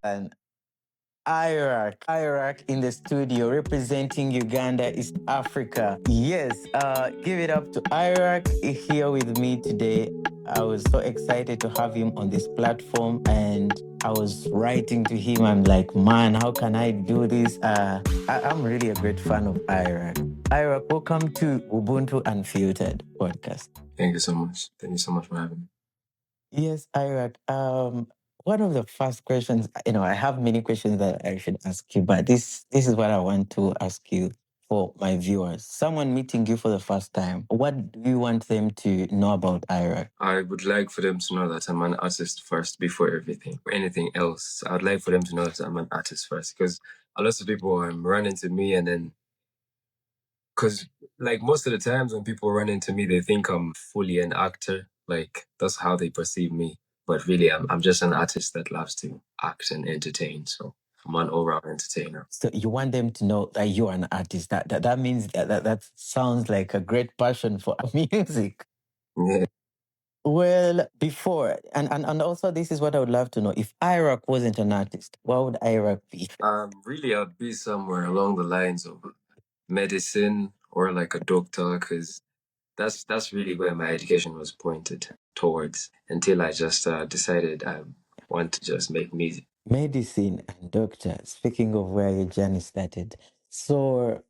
And Airak in the studio representing Uganda, East Africa. Yes, give it up to Airak here with me today. I was so excited to have him on this platform, and I was writing to him. I'm like, man, how can I do this? I'm really a great fan of Airak. Airak, welcome to Ubuntu Unfiltered podcast. Thank you so much. Thank you so much for having me. Yes, Airak. One of the first questions, I have many questions that I should ask you, but this is what I want to ask you for my viewers. Someone meeting you for the first time, what do you want them to know about Airak? I would like for them to know that I'm an artist first before everything. Anything else, I would like for them to know that I'm an artist first, because a lot of people run into me and then, because like most of the times when people run into me, they think I'm fully an actor. Like that's how they perceive me. But really, I'm just an artist that loves to act and entertain. So I'm an all-round entertainer. So you want them to know that you're an artist. That means that sounds like a great passion for music. Yeah. Well, before, and also this is what I would love to know. If Airak wasn't an artist, what would Airak be? Really, I'd be somewhere along the lines of medicine or like a doctor, because that's really where my education was pointed towards until I just decided I want to just make music. Medicine and doctor. Speaking of where your journey started, so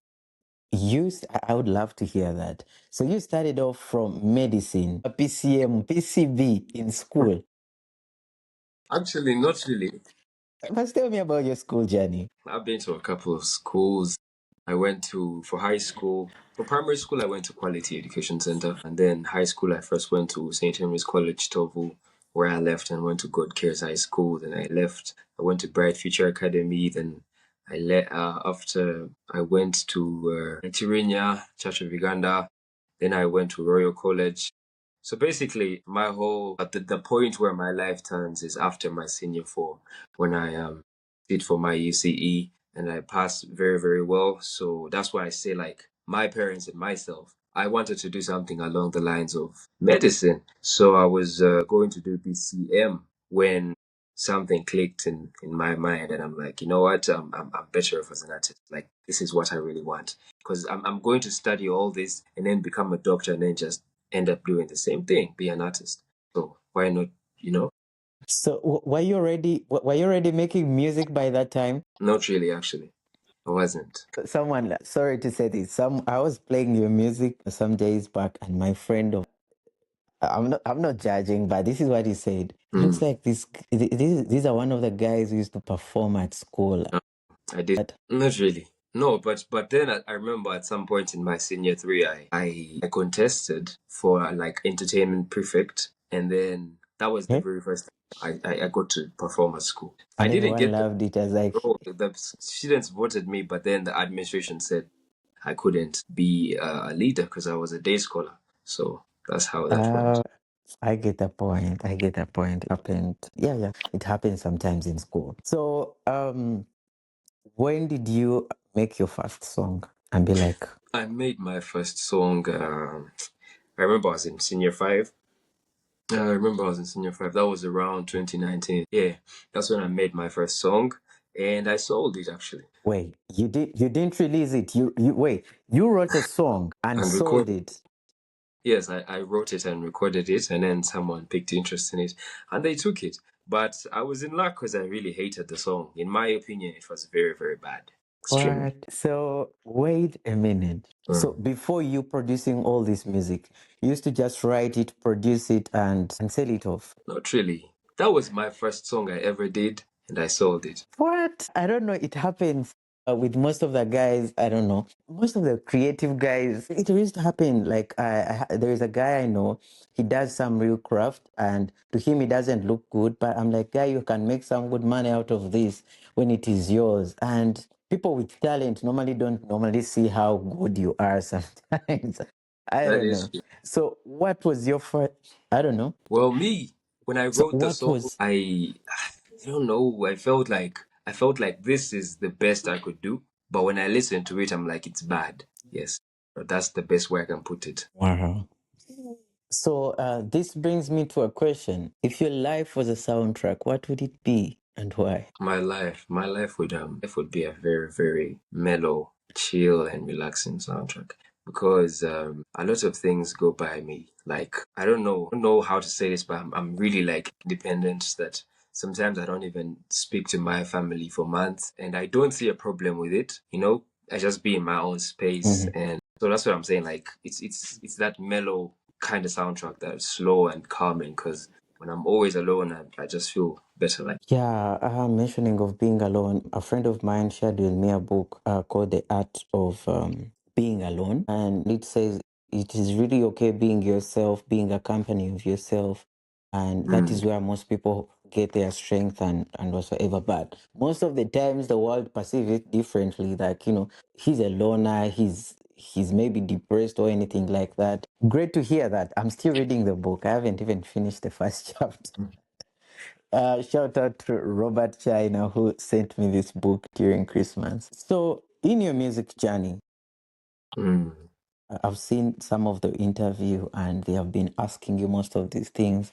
I would love to hear that. So you started off from medicine, a PCM, PCB in school. Actually, not really. First, tell me about your school journey. I've been to a couple of schools. I went to, for high school, for primary school, I went to Quality Education Center. And then high school, I first went to St. Henry's College, Tovu, where I left and went to God Cares High School. Then I left. I went to Bright Future Academy. Then after I went to Tirina, Church of Uganda. Then I went to Royal College. So basically, my whole, at the point where my life turns is after my senior four, when I did for my UCE and I passed very, very well. So that's why I say, like, my parents and myself, I wanted to do something along the lines of medicine. So I was going to do BCM when something clicked in my mind. And I'm like, you know what? I'm better off as an artist. Like, this is what I really want. Because I'm going to study all this and then become a doctor and then just end up doing the same thing, be an artist. So why not, you know? So were you already making music by that time? Not really, actually. I wasn't. Someone, sorry to say this, I was playing your music some days back, and my friend of I'm not judging, but this is what he said. Looks like these are one of the guys who used to perform at school. I did. Not really. No, but then I remember at some point in my senior three, I contested for like entertainment prefect, and then that was the Okay? very first time I got to perform at school. I And didn't everyone get the loved it. I was like, role. The students voted me, but then the administration said I couldn't be a leader because I was a day scholar. So that's how that went. I get the point. I get the point. It happened. Yeah, yeah. It happens sometimes in school. So, when did you make your first song and be like, I made my first song. I remember I was in senior five. I remember I was in senior five. That was around 2019. Yeah, that's when I made my first song, and I sold it actually wait, you didn't release it. You wrote a song and and sold recorded. it. Yes, I wrote it and recorded it, and then someone picked interest in it, and they took it. But I was in luck because I really hated the song. In my opinion, it was very, very bad. Extremely. What? So wait a minute. So before you producing all this music, you used to just write it, produce it, and sell it off. Not really. That was my first song I ever did, and I sold it. What? I don't know. It happens with most of the guys. I don't know. Most of the creative guys, it used to happen. Like there is a guy I know. He does some real craft, and to him it doesn't look good. But I'm like, guy, you can make some good money out of this when it is yours. And people with talent normally don't normally see how good you are sometimes. I That don't is know. true. So what was your first? I don't know. Well, me, when I So wrote the what song, was? I don't know. I felt like this is the best I could do. But when I listen to it, I'm like, it's bad. Yes, but that's the best way I can put it. Wow. So this brings me to a question. If your life was a soundtrack, what would it be? And why? My life would be a very, very mellow, chill, and relaxing soundtrack because a lot of things go by me. Like I don't know how to say this, but I'm really like independent that sometimes I don't even speak to my family for months, and I don't see a problem with it. I just be in my own space, Mhm. and so that's what I'm saying. Like it's that mellow kind of soundtrack that's slow and calming because when I'm always alone, I just feel better. Like. Yeah, mentioning of being alone, a friend of mine shared with me a book called The Art of Being Alone. And it says it is really okay being yourself, being a company of yourself. And that Mm. is where most people get their strength and whatsoever. But most of the times the world perceives it differently. Like, he's a loner, he's maybe depressed or anything like that. Great to hear that. I'm still reading the book. I haven't even finished the first chapter. Shout out to Robert China who sent me this book during Christmas. So, in your music journey, Mm. I've seen some of the interview and they have been asking you most of these things.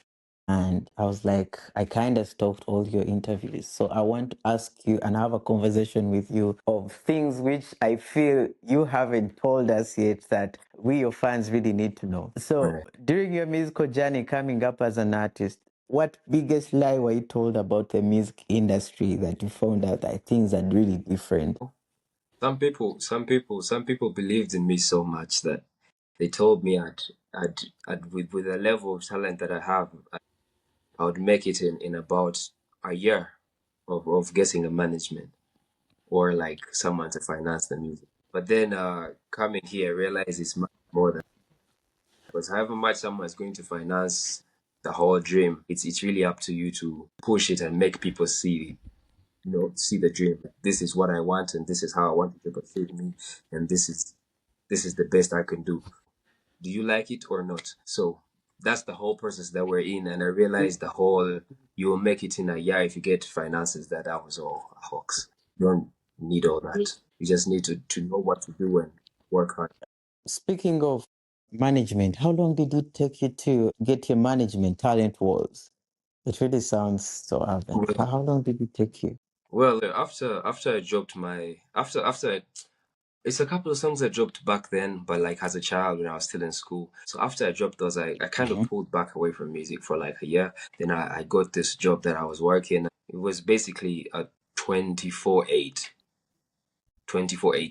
And I was like, I kind of stopped all your interviews. So I want to ask you and have a conversation with you of things which I feel you haven't told us yet that we, your fans, really need to know. So Right. during your musical journey coming up as an artist, what biggest lie were you told about the music industry that you found out that things are really different? Some people believed in me so much that they told me with the level of talent that I have, I would make it in about a year of getting a management or like someone to finance the music. But then coming here, I realized it's much more than because however much someone is going to finance the whole dream, it's really up to you to push it and make people see the dream. This is what I want, and this is how I want it to perceive me, and this is the best I can do. Do you like it or not? So that's the whole process that we're in, and I realized the whole you will make it in a year if you get finances. That was all a hoax. You don't need all that. You just need to know what to do and work hard. Speaking of management, how long did it take you to get your management talent was? It really sounds so urban. How long did it take you? Well, after I dropped my it's a couple of songs I dropped back then, but like as a child when I was still in school. So after I dropped those, I kind of Mhm. pulled back away from music for like a year. Then I got this job that I was working. It was basically a 24/8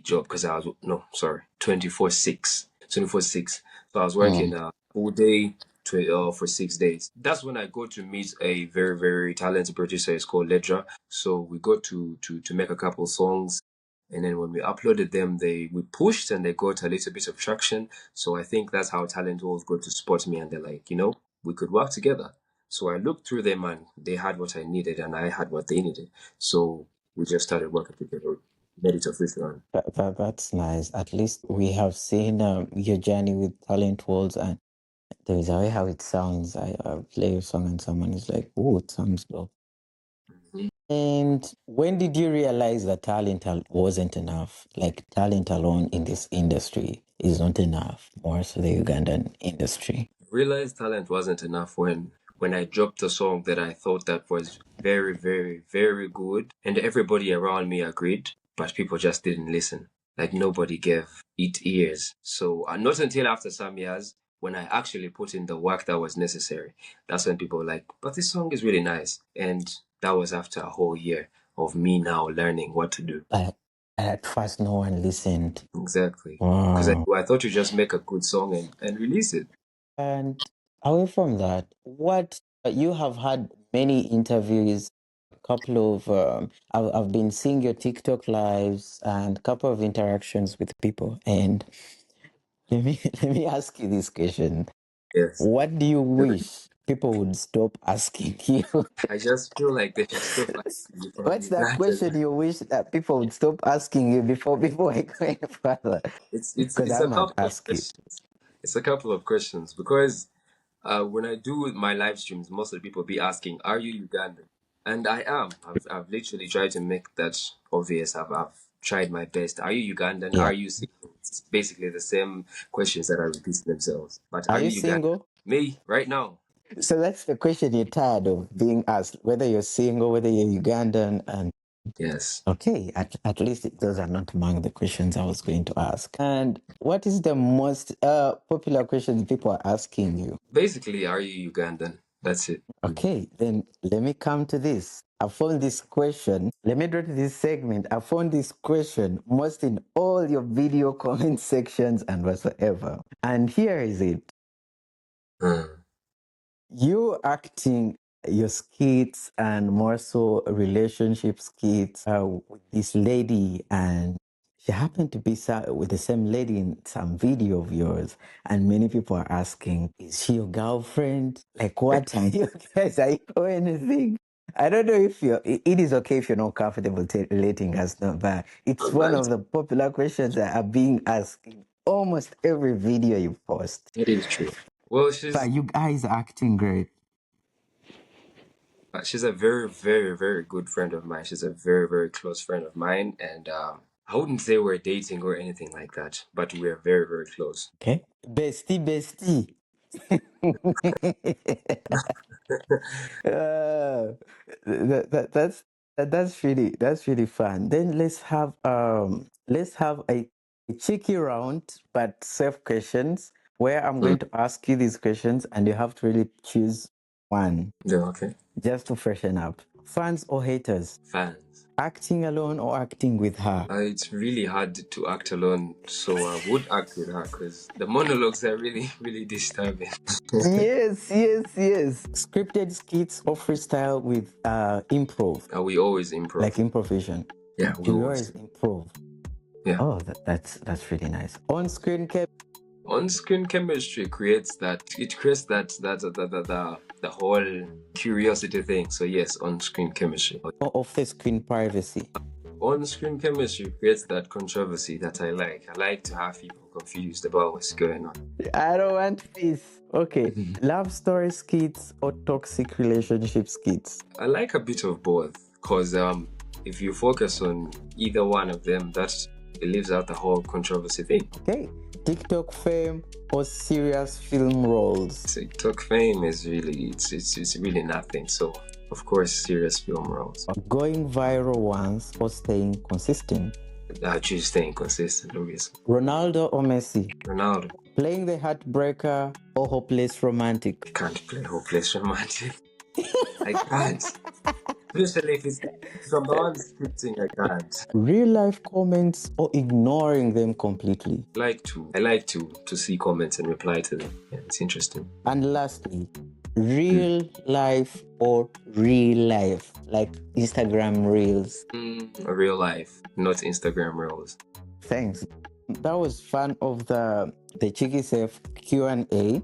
job because I was no sorry 24/6. So I was working Mm. a full day for 6 days. That's when I got to meet a very very talented producer. It's called Ledra. So we got to make a couple songs, and then when we uploaded them, we pushed and they got a little bit of traction. So I think that's how Talent Walls got to spot me, and they're like, we could work together. So I looked through them and they had what I needed and I had what they needed. So we just started working together, made it official. That's nice. At least we have seen your journey with Talent Worlds, and there's a way how it sounds. I play a song and someone is like, "Oh, it sounds dope." And when did you realize that wasn't enough? Like talent alone in this industry is not enough. More so the Ugandan industry. Realized talent wasn't enough when I dropped a song that I thought that was very, very, very good, and everybody around me agreed, but people just didn't listen. Like nobody gave it ears. So not until after some years, when I actually put in the work that was necessary, that's when people were like, "But this song is really nice," and that was after a whole year of me now learning what to do. But at first, no one listened. Exactly. Because Wow. I thought you just make a good song and release it. And away from that, what you have had many interviews, a couple of I've been seeing your TikTok lives and a couple of interactions with people. And let me ask you this question: Yes. what do you wish people would stop asking you? I just feel like they should stop asking me from What's that Uganda. question you wish that people would stop asking you before I go any further? It's it's Because it's I a might couple of ask you. questions. It's a couple of questions because when I do my live streams, most of the people be asking, "Are you Ugandan?" And I am. I've literally tried to make that obvious. I've tried my best. Are you Ugandan? Yeah. Are you single? It's basically the same questions that are repeating themselves. But Are are you you Ugandan? single? Me right now. So that's the question you're tired of being asked, whether you're single, whether you're Ugandan, and Yes. okay, at least those are not among the questions I was going to ask. And what is the most popular question people are asking you? Basically, are you Ugandan? That's it. Okay, then let me come to this. I found this question. Let me go to this segment. I found this question most in all your video comment sections and whatsoever. And here is it. Mm. You acting your skits and more so relationship skits with this lady, and she happened to be with the same lady in some video of yours, and many people are asking, is she your girlfriend? Like, what are you guys, are you or anything? I don't know if it is okay if you're not comfortable letting us know, but it's one of the popular questions that are being asked in almost every video you post. It is true. Well, But you guys are acting great. she's a very, very, very good friend of mine. She's a very, very close friend of mine, and I wouldn't say we're dating or anything like that, but we're very, very close. Okay. Bestie, bestie. uh, that's really fun. Then let's have a cheeky round but safe questions where I'm Mm. going to ask you these questions and you have to really choose one Yeah, okay. just to freshen up. Fans or haters? Fans. Acting alone or acting with her? It's really hard to act alone, so I would act with her because the monologues are really, really disturbing. Yes, yes, yes. Scripted skits or freestyle with improv, We always like improv. improvisation. Yeah, we You always. always improv. Yeah. Oh, that's really nice. On screen On-screen chemistry creates that. It creates the whole curiosity thing. So yes, on-screen chemistry. or off the screen privacy. On-screen chemistry creates that controversy that I like. I like to have people confused about what's going on. I don't want this. Okay, love story skits or toxic relationship skits. I like a bit of both because if you focus on either one of them, it leaves out the whole controversy thing. Okay, TikTok fame or serious film roles. TikTok fame is really it's really nothing. So of course, serious film roles. Going viral once or staying consistent. I choose staying consistent, obviously. Ronaldo or Messi. Ronaldo. Playing the heartbreaker or hopeless romantic. I can't play hopeless romantic. I can't. Especially if it's from the one scripting, I can't. Real life comments or ignoring them completely. I like to see comments and reply to them. Yeah, it's interesting. And lastly, real life or real life, like Instagram reels. Real life, not Instagram reels. Thanks. That was fun of the Cheeky Safe Q&A.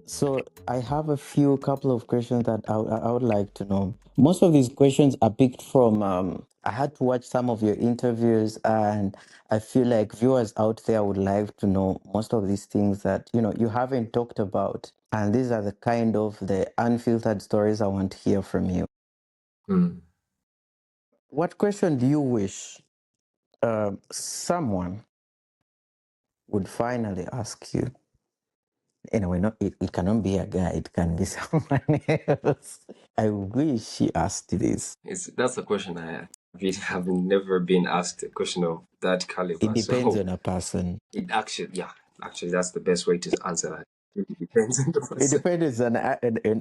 So I have a couple of questions that I would like to know. Most of these questions are picked from, I had to watch some of your interviews, and I feel like viewers out there would like to know most of these things that, you haven't talked about. And these are the kind of the unfiltered stories I want to hear from you. What question do you wish someone would finally ask you? Anyway, it cannot be a guy, it can be someone else. I wish she asked this. That's a question I really have never been asked a question of that caliber. It depends So on a person. actually, that's the best way to answer that. It depends on the It person. depends on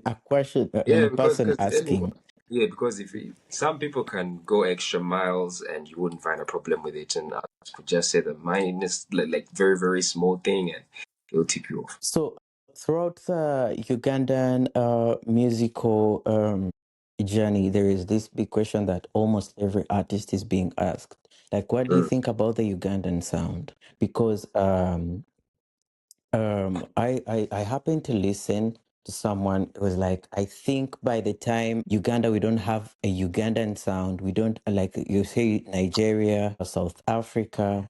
a question, on Yeah, a person asking. because if some people can go extra miles and you wouldn't find a problem with it, and others could just say the minus like very very small thing and it'll tip you off. So, throughout the Ugandan musical journey, there is this big question that almost every artist is being asked. Like, what do you think about the Ugandan sound? Because I happened to listen to someone who was like, I think by the time Uganda, we don't have a Ugandan sound. We don't, like you say, Nigeria or South Africa,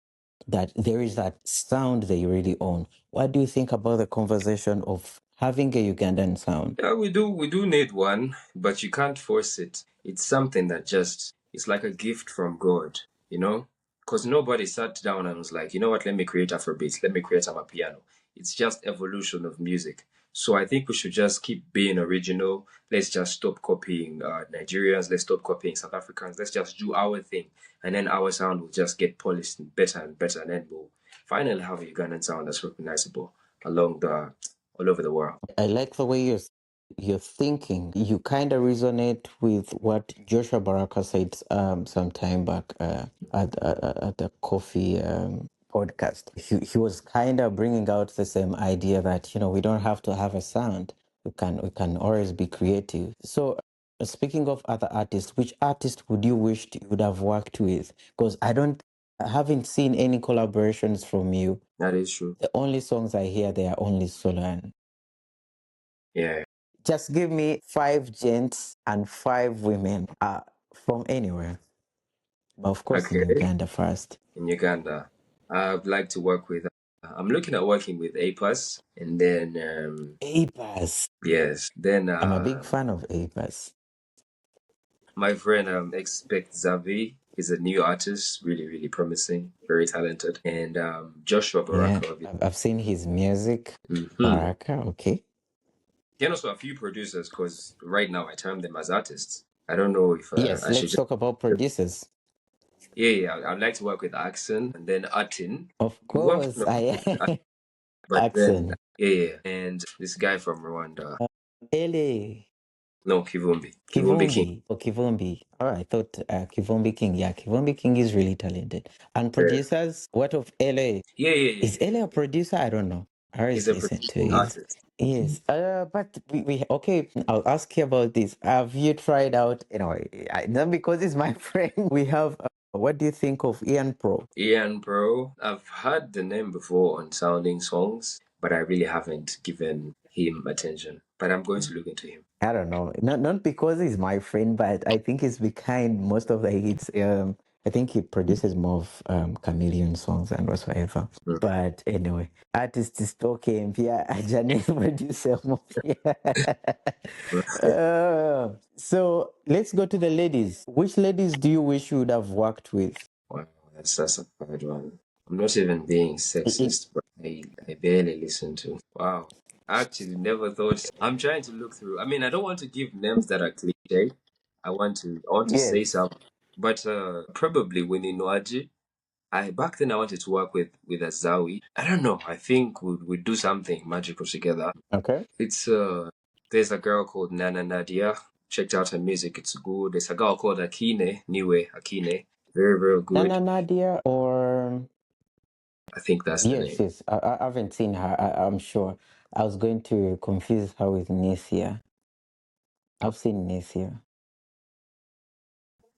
that there is that sound they really own. What do you think about the conversation of having a Ugandan sound? Yeah, we do need one, but you can't force it. It's something that it's like a gift from God, you know? Because nobody sat down and was like, you know what, let me create Afrobeats, let me create amapiano. It's just evolution of music. So I think we should just keep being original. Let's just stop copying Nigerians. Let's stop copying South Africans. Let's just do our thing, and then our sound will just get polished and better, and then we'll finally have a Ugandan sound that's recognizable along the all over the world. I like the way you're thinking. You kind of resonate with what Joshua Baraka said some time back at the coffee podcast. He was kind of bringing out the same idea that we don't have to have a sound. We can always be creative. So speaking of other artists, which artist would you wish you would have worked with? Because I haven't seen any collaborations from you. That is true. The only songs I hear, they are only solo. And Yeah. just give me 5 gents and 5 women from anywhere. But of course, in Okay. Uganda first. In Uganda, I'd like to work with. I'm looking at working with APAS, and then Apas. yes, then I'm a big fan of Apas. my friend Expect Zavi is a new artist, really really promising, very talented, and Joshua Yeah, Baraka. I've seen his music. Mm-hmm. Baraka, okay. And also a few producers, because right now I term them as artists. I don't know if Yes, I should let's just. talk about producers. Yeah. I'd like to work with Axon and then Atin. Of We worked course, on a project with Atin, I but then accent. and this guy from Rwanda. Ele. No, Kivumbi King. Kivumbi. Oh, Kivumbi. All right, I thought Kivumbi King. Yeah, Kivumbi King is really talented. And Yeah, producers, what of LA? Is yeah. LA a producer? I don't know. I He's always a listen to producing his. artist. Yes. But we okay. I'll ask you about this. Have you tried out? Not because it's my friend. We have. What do you think of Ian Pro? Ian Bro, I've heard the name before on sounding songs, but I really haven't given him attention. But I'm going to look into him. I don't know. Not because he's my friend, but I think he's behind most of the hits. I think he produces more of chameleon songs and whatsoever. Mm. But anyway, artist is talking. Yeah, Janet producer more. So let's go to the ladies. Which ladies do you wish you would have worked with? Wow, that's a bad one. I'm not even being It- sexist, but I barely listen to. Wow. I actually never thought. I'm trying to look through. I mean, I don't want to give names that are cliche. I want to say yes. something. But probably Winnie Noaji. I back then I wanted to work with Azawi. I don't know. I think we'd do something magical together. Okay. It's there's a girl called Nana Nadia. Checked out her music. It's good. There's a girl called Akine, Niwe Akine. Very, very good. Nana Nadia or I think that's the yes, name. yes. I haven't seen her. I'm sure. I was going to confuse her with Nesia. I've seen Nesia.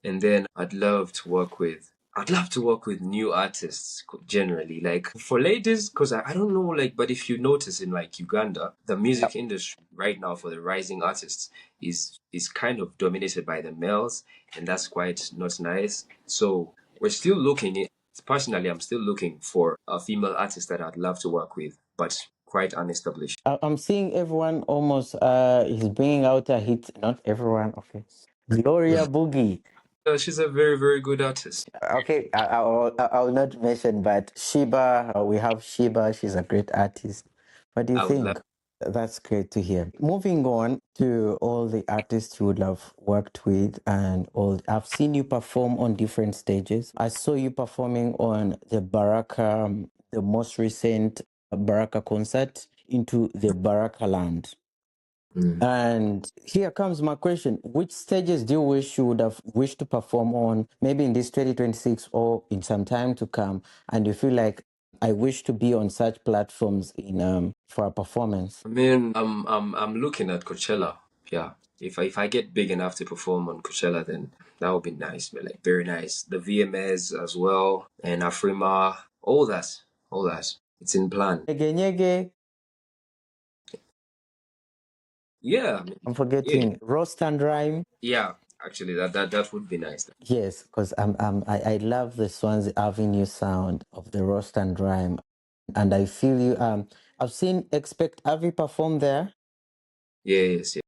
And then I'd love to work with new artists generally, like for ladies, because I don't know, like, but if you notice in like Uganda, the music industry right now for the rising artists is kind of dominated by the males, and that's quite not nice. So we're still looking. Personally, I'm still looking for a female artist that I'd love to work with, but quite unestablished. I'm seeing everyone almost is bringing out a hit. Not everyone, okay. Gloria Boogie. She's a very, very good artist. Okay, I'll not mention, but Shiba, we have Shiba. She's a great artist. What do you I would love. think? That's great to hear. Moving on to all the artists you would have worked with, and all. I've seen you perform on different stages. I saw you performing on the Baraka, the most recent Baraka concert, into the Baraka land. Mm. And here comes my question. Which stages do you wish you would have wished to perform on, maybe in this 2026 or in some time to come? And you feel like I wish to be on such platforms in for a performance. I mean, I'm looking at Coachella. Yeah, if I get big enough to perform on Coachella, then that would be nice. But like very nice. The VMAs as well, and Afrima, all that. It's in plan. Nyege Nyege, Yeah, I mean, I'm yeah, forgetting Roast and Rhyme. yeah. Actually, that would be nice. Yes, because I love the Swansea Avenue sound of the Roast and Rhyme. And I feel you I've seen Expect Avi perform there. Yes, yeah.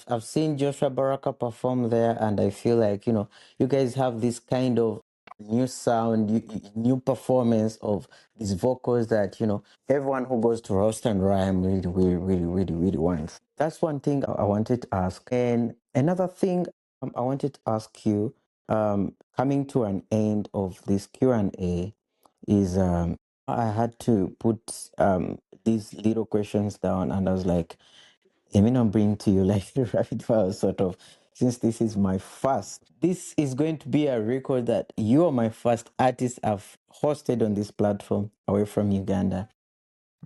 I've seen Joshua Baraka perform there, and I feel like you guys have this kind of new sound, new performance of these vocals that, everyone who goes to roast and rhyme really, really, really, really, really wants. That's one thing I wanted to ask. And another thing I wanted to ask you, coming to an end of this Q&A, is I had to put these little questions down, and I was like, I mean, I'm bringing to you like rapid fire sort of, since this is my first. This is going to be a record that you are my first artist I've hosted on this platform away from Uganda.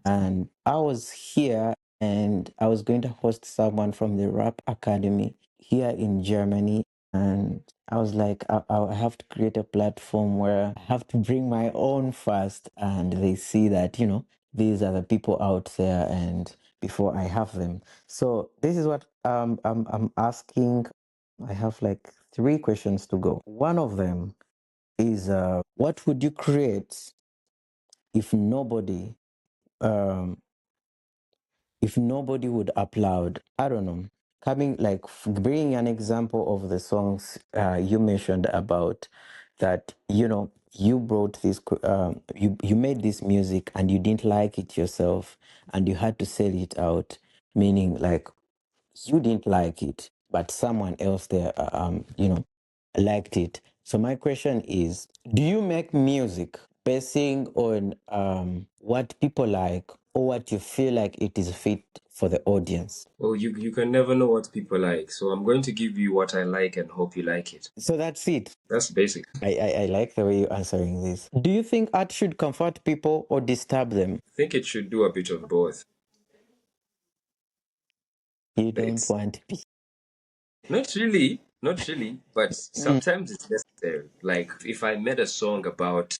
And I was here and I was going to host someone from the Rap Academy here in Germany. And I was like, I have to create a platform where I have to bring my own first. And they see that, these are the people out there and before I have them. So this is what I'm asking. I have like 3 questions to go. One of them is what would you create if um, nobody would applaud? I don't know. Coming like bringing an example of the songs you mentioned about that, you brought this, you made this music and you didn't like it yourself and you had to sell it out, meaning like you didn't like it, but someone else there, liked it. So my question is, do you make music basing on what people like or what you feel like it is fit for the audience? Well, you can never know what people like, so I'm going to give you what I like and hope you like it. So that's it. That's basic. I like the way you're answering this. Do you think art should comfort people or disturb them? I think it should do a bit of both. You don't It's want peace. not really, but sometimes it's necessary. Like if I made a song about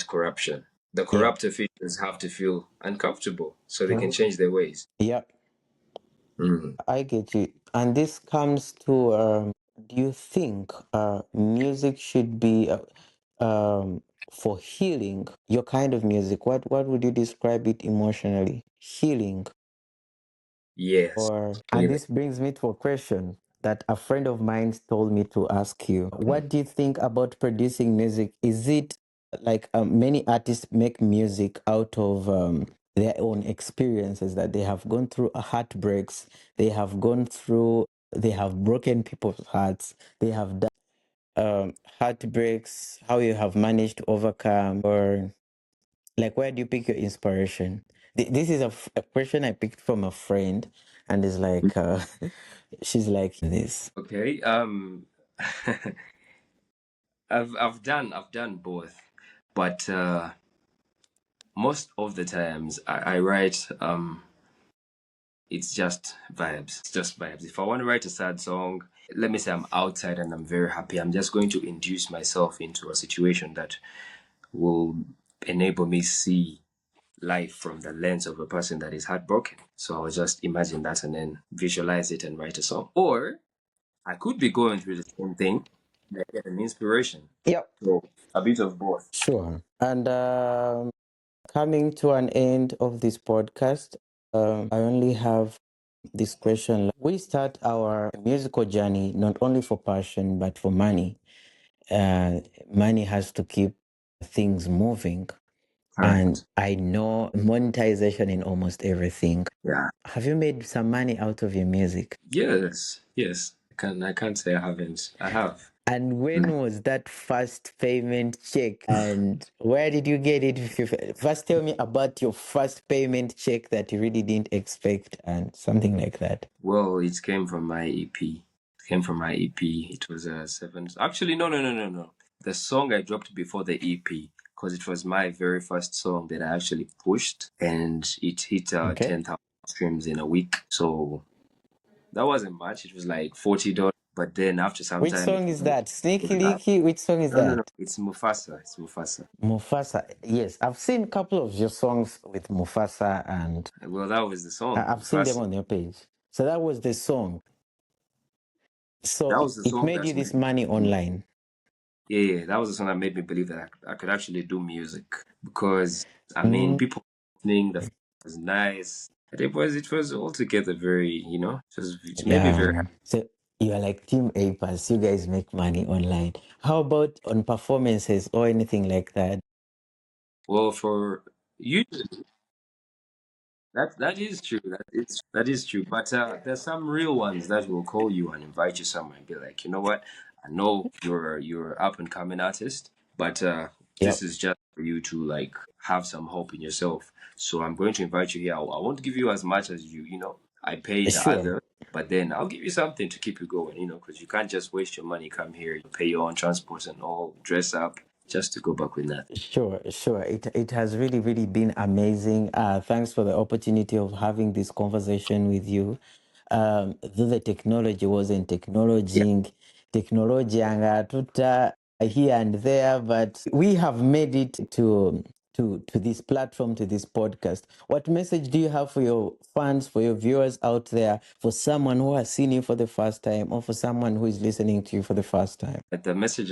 corruption, the Yeah. corrupt officials have to feel uncomfortable so they can Oh. change their ways. Yeah. Mm. I get you. And this comes to do you think music should be for healing? Your kind of music, what would you describe it emotionally? Healing. Yes. Or, and Believe it. this brings me to a question that a friend of mine told me to ask you. What do you think about producing music? Is it like many artists make music out of their own experiences that they have gone through heartbreaks, they have broken people's hearts, they have done heartbreaks, how you have managed to overcome, or like where do you pick your inspiration? This is a question I picked from a friend, and it's like she's like this. Okay. I've done both, but most of the times I write it's just vibes. It's just vibes. If I want to write a sad song, let me say I'm outside and I'm very happy, I'm just going to induce myself into a situation that will enable me see life from the lens of a person that is heartbroken. So I'll just imagine that and then visualize it and write a song. Or I could be going through the same thing and I get an inspiration. Yep. So a bit of both. Sure. And coming to an end of this podcast, I only have this question. We start our musical journey not only for passion but for money. Money has to keep things moving. And Correct. I know monetization in almost everything. Yeah. Have you made some money out of your music? Yes. Yes. I can't say I haven't. I have. And when was that first payment check? And where did you get it? First, tell me about your first payment check that you really didn't expect and something like that. Well, it came from my EP. It came from my EP. It was a seven. Actually, no, no, no, no, no. The song I dropped before the EP, because it was my very first song that I actually pushed, and it hit Okay. 10,000 streams in a week. So that wasn't much. It was like $40. But then after some Which time, song is that? it Sneaky was like, Leaky? Which song is no, no, no. that? It's Mufasa. It's Mufasa. Mufasa. Yes, I've seen a couple of your songs with Mufasa and Well, that was the song, I've seen them Mufasa. on your page. So that was the song. So That was the it song made that you this made me money believe. online. Yeah, yeah, that was the song that made me believe that I could actually do music because I mean Mm, people listening, the was nice. And it was altogether very, it made me very yeah. happy. So You are like Team A Pass. You guys make money online. How about on performances or anything like that? Well, for you, that is true. That is true. But there's some real ones that will call you and invite you somewhere and be like, you know what? I know you're up and coming artist, but this Yep. is just for you to like have some hope in yourself. So I'm going to invite you here. I won't give you as much as I pay the Sure. other, but then I'll give you something to keep you going. Because you can't just waste your money, come here, pay your own transport and all, dress up just to go back with nothing. Sure, sure. It has really, really been amazing. Thanks for the opportunity of having this conversation with you. Though the technology wasn't technology and tuta here and there, but we have made it to this platform, to this podcast. What message do you have for your fans, for your viewers out there, for someone who has seen you for the first time, or for someone who is listening to you for the first time? But the message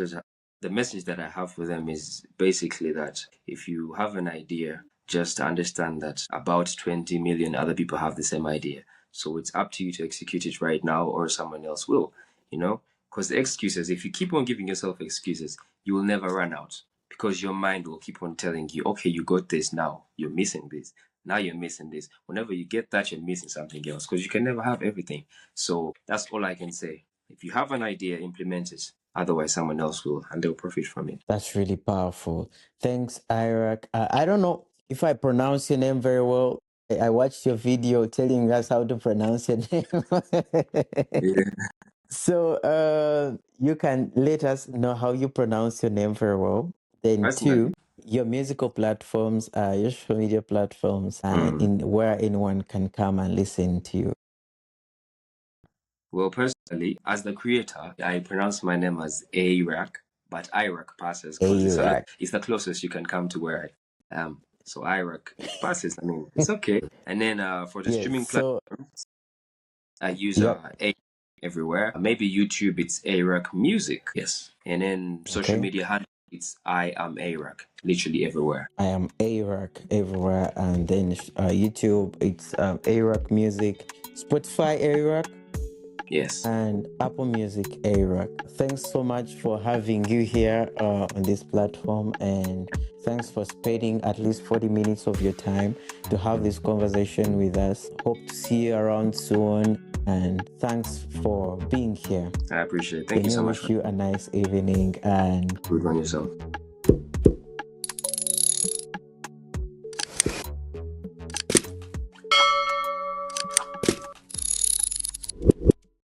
that I have for them is basically that if you have an idea, just understand that about 20 million other people have the same idea. So it's up to you to execute it right now, or someone else will, you know? Because the excuses, if you keep on giving yourself excuses, you will never run out because your mind will keep on telling you, okay, you got this now, you're missing this. Now you're missing this. Whenever you get that, you're missing something else because you can never have everything. So that's all I can say. If you have an idea, implement it. Otherwise, someone else will and they'll profit from it. That's really powerful. Thanks, Airak. I don't know if I pronounce your name very well. I watched your video telling us how to pronounce your name. Yeah, So you can let us know how you pronounce your name very well. Then two, personally. your musical platforms, your social media platforms, in where anyone can come and listen to you. Well, personally, as the creator, I pronounce my name as Airak, but Airak passes because Airak. it's the closest you can come to where I am. So Airak, it passes. I mean, it's okay. And then for the Yes. streaming So platform, I use yep. A everywhere. Maybe YouTube, it's Airak Music. Yes. And then social Okay. media handle, it's I am Airak, literally everywhere. I am Airak everywhere, and then YouTube, it's Airak Music, Spotify Airak, Yes. and Apple Music Airak. Thanks so much for having you here on this platform, and thanks for spending at least 40 minutes of your time to have this conversation with us. Hope to see you around soon, and thanks for being here. I appreciate it. Thank Let you me so much wish for you a nice evening, and good on yourself.